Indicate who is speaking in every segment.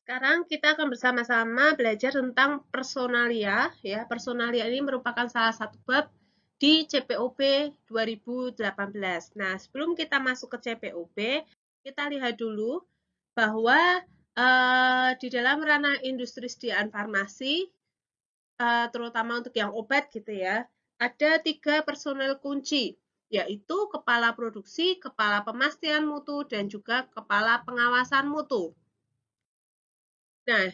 Speaker 1: Sekarang kita akan bersama-sama belajar tentang personalia ya. Personalia ini merupakan salah satu bab di CPOP 2018. Nah, sebelum kita masuk ke CPOP, kita lihat dulu bahwa di dalam ranah industri sediaan farmasi, terutama untuk yang obat gitu ya, ada 3 personel kunci, yaitu kepala produksi, kepala pemastian mutu, dan juga kepala pengawasan mutu. Nah,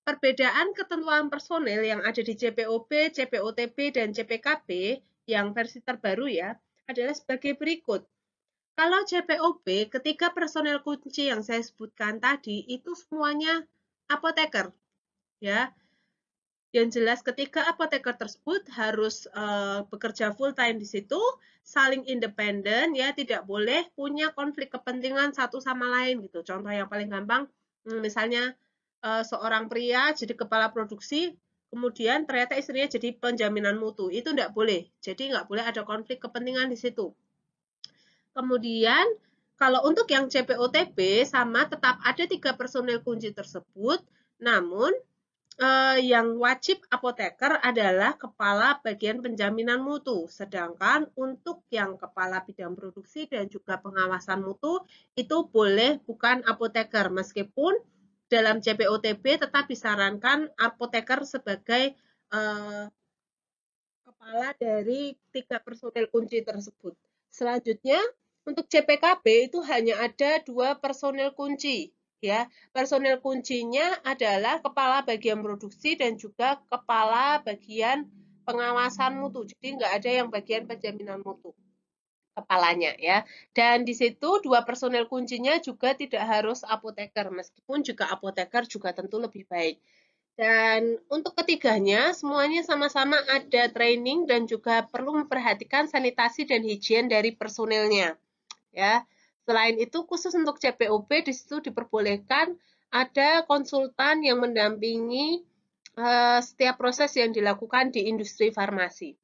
Speaker 1: perbedaan ketentuan personel yang ada di CPOP, CPOTB, dan CPKB yang versi terbaru ya, adalah sebagai berikut. Kalau CPOP, ketika personel kunci yang saya sebutkan tadi itu semuanya apoteker, ya. Yang jelas ketika apoteker tersebut harus bekerja full time di situ, saling independen, ya, tidak boleh punya konflik kepentingan satu sama lain gitu. Contoh yang paling gampang, misalnya seorang pria jadi kepala produksi, kemudian ternyata istrinya jadi penjaminan mutu, itu tidak boleh. Jadi nggak boleh ada konflik kepentingan di situ. Kemudian kalau untuk yang CPOTB sama tetap ada 3 personil kunci tersebut, namun yang wajib apoteker adalah kepala bagian penjaminan mutu, sedangkan untuk yang kepala bidang produksi dan juga pengawasan mutu itu boleh bukan apoteker, meskipun dalam CPOTB tetap disarankan apoteker sebagai kepala dari 3 personel kunci tersebut. Selanjutnya, untuk CPKB itu hanya ada 2 personel kunci. Ya, personel kuncinya adalah kepala bagian produksi dan juga kepala bagian pengawasan mutu. Jadi nggak ada yang bagian penjaminan mutu kepalanya ya. Dan di situ 2 personel kuncinya juga tidak harus apoteker, meskipun juga apoteker juga tentu lebih baik. Dan untuk ketiganya, semuanya sama-sama ada training dan juga perlu memperhatikan sanitasi dan higien dari personilnya. Ya. Selain itu, khusus untuk CPOP, di situ diperbolehkan ada konsultan yang mendampingi setiap proses yang dilakukan di industri farmasi.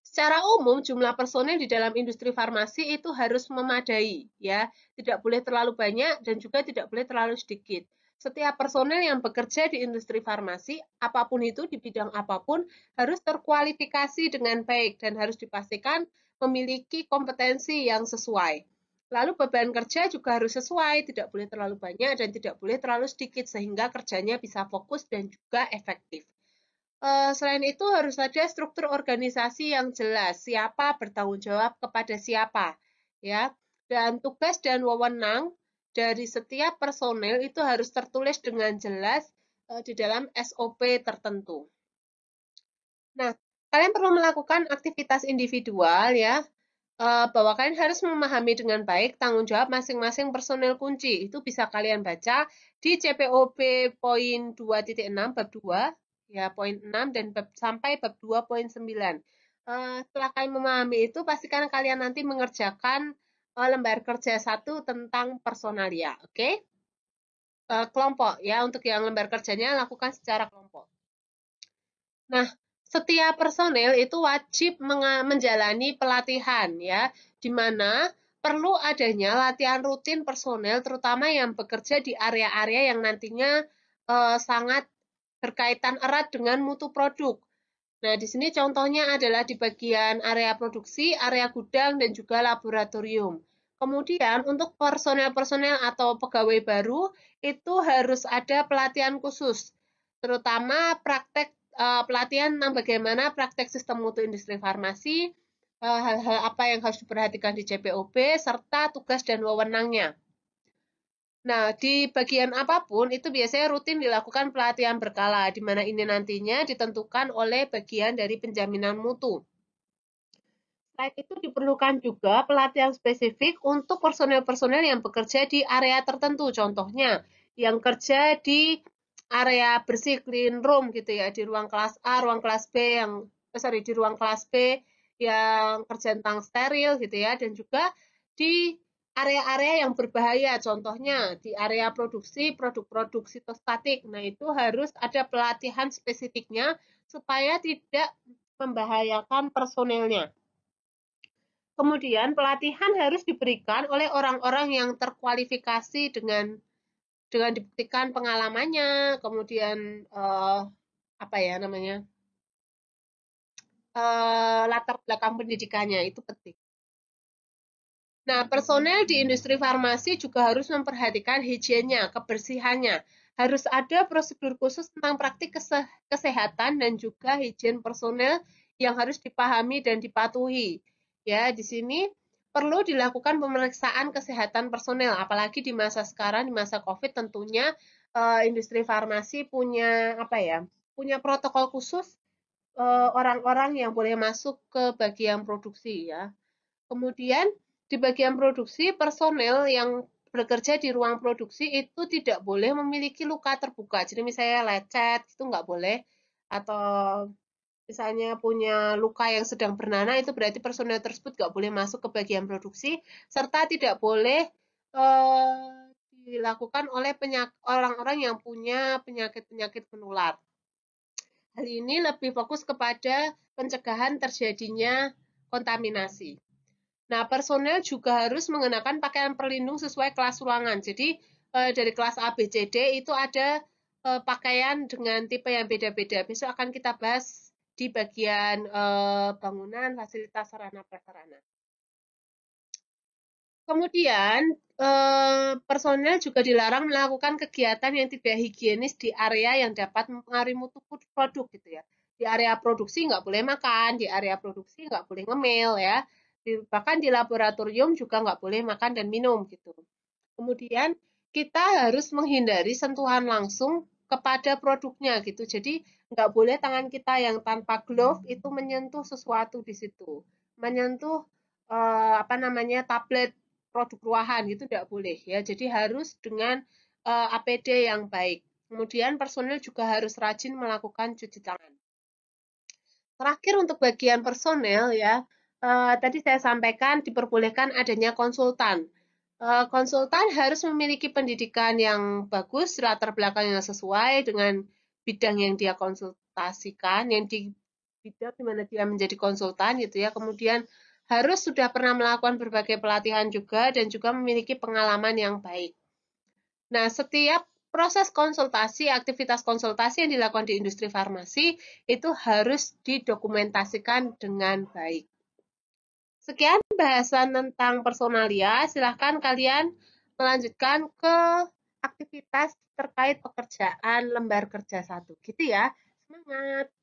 Speaker 1: Secara umum, jumlah personel di dalam industri farmasi itu harus memadai, ya. Tidak boleh terlalu banyak dan juga tidak boleh terlalu sedikit. Setiap personel yang bekerja di industri farmasi, apapun itu, di bidang apapun, harus terkualifikasi dengan baik dan harus dipastikan memiliki kompetensi yang sesuai. Lalu beban kerja juga harus sesuai, tidak boleh terlalu banyak dan tidak boleh terlalu sedikit, sehingga kerjanya bisa fokus dan juga efektif. Selain itu harus ada struktur organisasi yang jelas, siapa bertanggung jawab kepada siapa, ya. Dan tugas dan wewenang dari setiap personel itu harus tertulis dengan jelas di dalam SOP tertentu. Nah, kalian perlu melakukan aktivitas individual ya, bahwa kalian harus memahami dengan baik tanggung jawab masing-masing personel kunci. Itu bisa kalian baca di CPOP poin 2.6 bab 2 ya, poin 6 dan sampai bab 2.9. Setelah kalian memahami itu, pastikan kalian nanti mengerjakan lembar kerja 1 tentang personalia, oke? Okay? Kelompok ya, untuk yang lembar kerjanya lakukan secara kelompok. Nah, setiap personel itu wajib menjalani pelatihan ya, di mana perlu adanya latihan rutin personel terutama yang bekerja di area-area yang nantinya sangat berkaitan erat dengan mutu produk. Nah, di sini contohnya adalah di bagian area produksi, area gudang, dan juga laboratorium. Kemudian untuk personel-personel atau pegawai baru itu harus ada pelatihan khusus, terutama praktek pelatihan tentang bagaimana praktek sistem mutu industri farmasi, hal-hal apa yang harus diperhatikan di CPOB, serta tugas dan wewenangnya. Nah, di bagian apapun itu biasanya rutin dilakukan pelatihan berkala, di mana ini nantinya ditentukan oleh bagian dari penjaminan mutu. Selain itu diperlukan juga pelatihan spesifik untuk personel-personel yang bekerja di area tertentu, contohnya yang kerja di area bersih clean room gitu ya, di ruang kelas A, ruang kelas B di ruang kelas B yang kerja tentang steril gitu ya, dan juga di area-area yang berbahaya, contohnya di area produksi produk-produk sitostatik. Nah, itu harus ada pelatihan spesifiknya supaya tidak membahayakan personelnya. Kemudian pelatihan harus diberikan oleh orang-orang yang terkualifikasi dengan dengan dibuktikan pengalamannya, kemudian apa ya namanya, latar belakang pendidikannya itu penting. Nah, personel di industri farmasi juga harus memperhatikan higiennya, kebersihannya. Harus ada prosedur khusus tentang praktik kesehatan dan juga higien personel yang harus dipahami dan dipatuhi. Ya, di sini perlu dilakukan pemeriksaan kesehatan personel, apalagi di masa sekarang, di masa COVID tentunya industri farmasi punya apa ya? Punya protokol khusus orang-orang yang boleh masuk ke bagian produksi ya. Kemudian di bagian produksi, personel yang bekerja di ruang produksi itu tidak boleh memiliki luka terbuka. Jadi misalnya lecet, itu nggak boleh. Atau misalnya punya luka yang sedang bernanah, itu berarti personel tersebut nggak boleh masuk ke bagian produksi, serta tidak boleh dilakukan oleh orang-orang yang punya penyakit-penyakit menular. Hal ini lebih fokus kepada pencegahan terjadinya kontaminasi. Nah, personel juga harus mengenakan pakaian pelindung sesuai kelas ruangan. Jadi, dari kelas A, B, C, D itu ada pakaian dengan tipe yang beda-beda. Besok akan kita bahas di bagian bangunan, fasilitas, sarana prasarana. Kemudian, personel juga dilarang melakukan kegiatan yang tidak higienis di area yang dapat mempengaruhi mutu produk gitu ya. Di area produksi nggak boleh makan, di area produksi nggak boleh ngemil ya. Bahkan di laboratorium juga nggak boleh makan dan minum gitu. Kemudian kita harus menghindari sentuhan langsung kepada produknya gitu. Jadi nggak boleh tangan kita yang tanpa glove itu menyentuh sesuatu di situ. Menyentuh apa namanya tablet produk ruahan itu tidak boleh ya. Jadi harus dengan APD yang baik. Kemudian personel juga harus rajin melakukan cuci tangan. Terakhir untuk bagian personel ya, tadi saya sampaikan diperbolehkan adanya konsultan. Konsultan harus memiliki pendidikan yang bagus, latar belakang yang sesuai dengan bidang yang dia konsultasikan, yang di bidang di mana dia menjadi konsultan gitu ya. Kemudian harus sudah pernah melakukan berbagai pelatihan juga dan juga memiliki pengalaman yang baik. Nah, setiap proses konsultasi, aktivitas konsultasi yang dilakukan di industri farmasi itu harus didokumentasikan dengan baik. Sekian bahasan tentang personalia. Silahkan kalian melanjutkan ke aktivitas terkait pekerjaan lembar kerja 1. Gitu ya. Semangat!